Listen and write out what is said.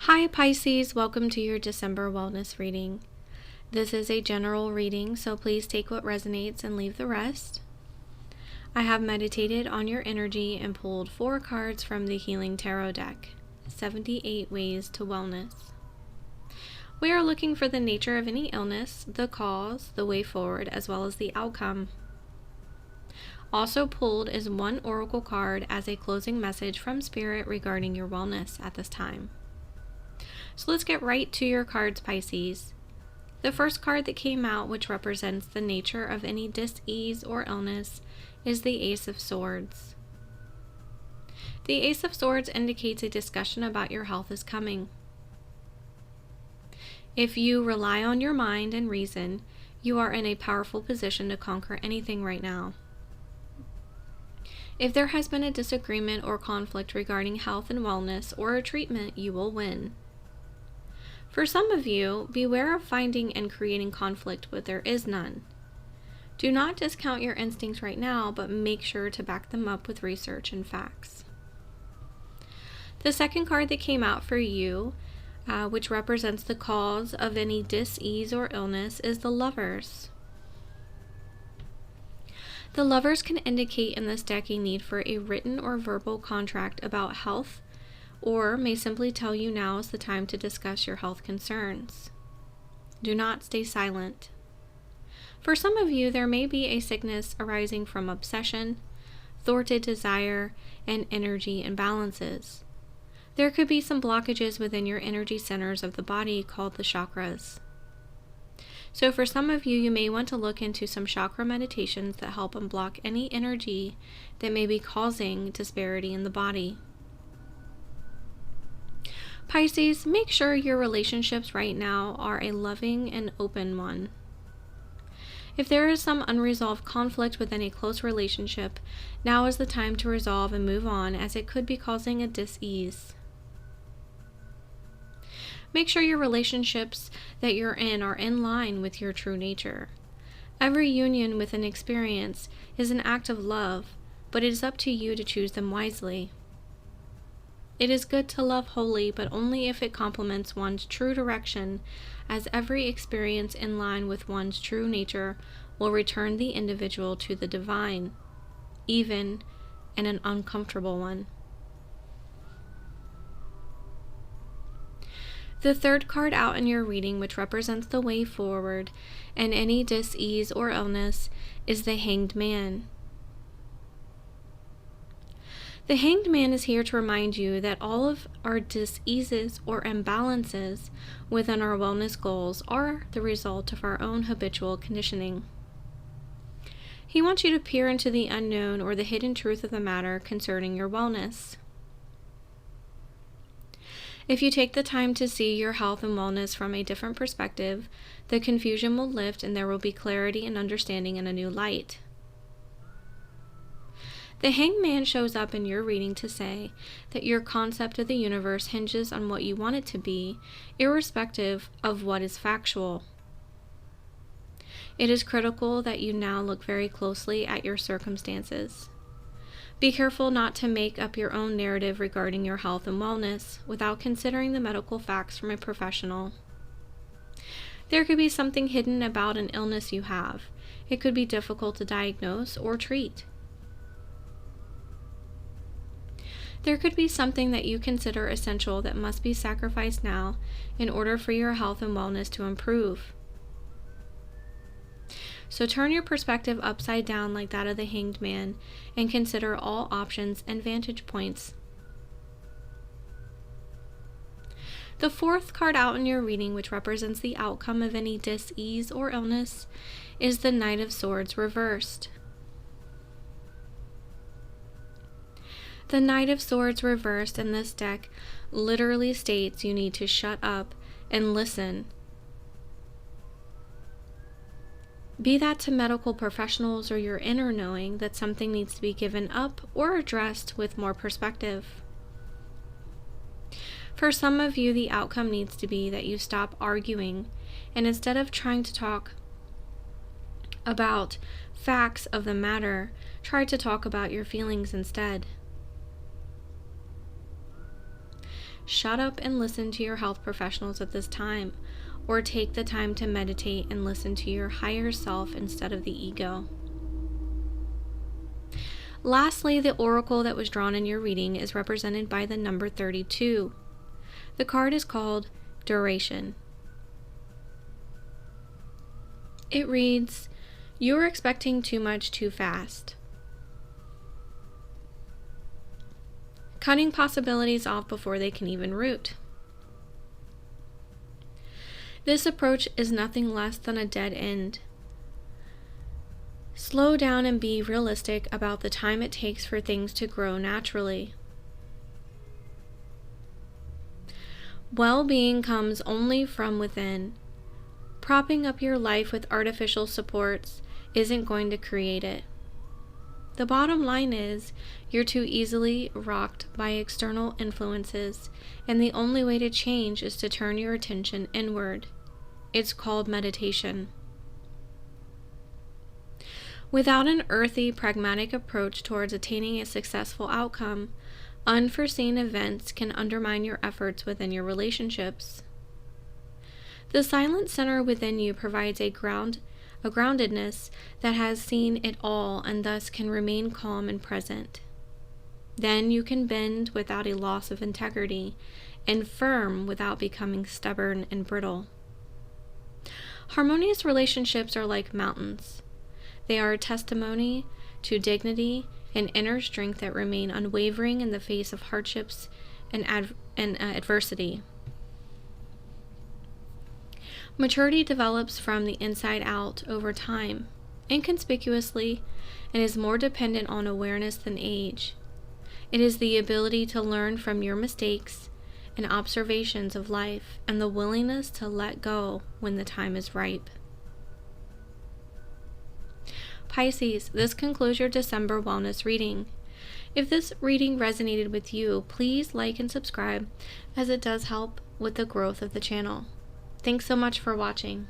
Hi Pisces, welcome to your December wellness reading. This is a general reading, so please take what resonates and leave the rest. I have meditated on your energy and pulled 4 cards from the Healing Tarot deck, 78 Ways to Wellness. We are looking for the nature of any illness, the cause, the way forward, as well as the outcome. Also pulled is 1 oracle card as a closing message from Spirit regarding your wellness at this time. So let's get right to your cards, Pisces. The first card that came out, which represents the nature of any dis-ease or illness, is the Ace of Swords. The Ace of Swords indicates a discussion about your health is coming. If you rely on your mind and reason, you are in a powerful position to conquer anything right now. If there has been a disagreement or conflict regarding health and wellness or a treatment, you will win. For some of you, beware of finding and creating conflict where there is none. Do not discount your instincts right now, but make sure to back them up with research and facts. The second card that came out for you, which represents the cause of any dis-ease or illness, is the Lovers. The Lovers can indicate in this deck a need for a written or verbal contract about health, or may simply tell you now is the time to discuss your health concerns. Do not stay silent. For some of you, there may be a sickness arising from obsession, thwarted desire, and energy imbalances. There could be some blockages within your energy centers of the body called the chakras. So for some of you, you may want to look into some chakra meditations that help unblock any energy that may be causing disparity in the body. Pisces, make sure your relationships right now are a loving and open one. If there is some unresolved conflict within a close relationship, now is the time to resolve and move on, as it could be causing a dis-ease. Make sure your relationships that you're in are in line with your true nature. Every union with an experience is an act of love, but it is up to you to choose them wisely. It is good to love wholly, but only if it complements one's true direction, as every experience in line with one's true nature will return the individual to the divine, even in an uncomfortable one. The third card out in your reading, which represents the way forward and any dis-ease or illness, is the Hanged Man. The Hanged Man is here to remind you that all of our dis-eases or imbalances within our wellness goals are the result of our own habitual conditioning. He wants you to peer into the unknown or the hidden truth of the matter concerning your wellness. If you take the time to see your health and wellness from a different perspective, the confusion will lift and there will be clarity and understanding in a new light. The Hanged Man shows up in your reading to say that your concept of the universe hinges on what you want it to be, irrespective of what is factual. It is critical that you now look very closely at your circumstances. Be careful not to make up your own narrative regarding your health and wellness without considering the medical facts from a professional. There could be something hidden about an illness you have. It could be difficult to diagnose or treat. There could be something that you consider essential that must be sacrificed now in order for your health and wellness to improve. So turn your perspective upside down like that of the Hanged Man and consider all options and vantage points. The fourth card out in your reading, which represents the outcome of any dis-ease or illness, is the Knight of Swords reversed. The Knight of Swords reversed in this deck literally states you need to shut up and listen. Be that to medical professionals or your inner knowing that something needs to be given up or addressed with more perspective. For some of you, the outcome needs to be that you stop arguing, and instead of trying to talk about facts of the matter, try to talk about your feelings instead. shut up and listen to your health professionals at this time, or take the time to meditate and listen to your higher self instead of the ego. Lastly, the oracle that was drawn in your reading is represented by the number 32. The card is called Duration. It reads, "You're expecting too much too fast. Cutting possibilities off before they can even root. This approach is nothing less than a dead end. Slow down and be realistic about the time it takes for things to grow naturally. Well-being comes only from within. Propping up your life with artificial supports isn't going to create it. The bottom line is, you're too easily rocked by external influences, and the only way to change is to turn your attention inward. It's called meditation. Without an earthy, pragmatic approach towards attaining a successful outcome, unforeseen events can undermine your efforts within your relationships. The silent center within you provides a groundedness that has seen it all and thus can remain calm and present. Then you can bend without a loss of integrity and firm without becoming stubborn and brittle. Harmonious relationships are like mountains. They are a testimony to dignity and inner strength that remain unwavering in the face of hardships and adversity. Maturity develops from the inside out over time, inconspicuously, and is more dependent on awareness than age. It is the ability to learn from your mistakes and observations of life, and the willingness to let go when the time is ripe. Pisces, this concludes your December wellness reading. If this reading resonated with you, please like and subscribe, as it does help with the growth of the channel. Thanks so much for watching.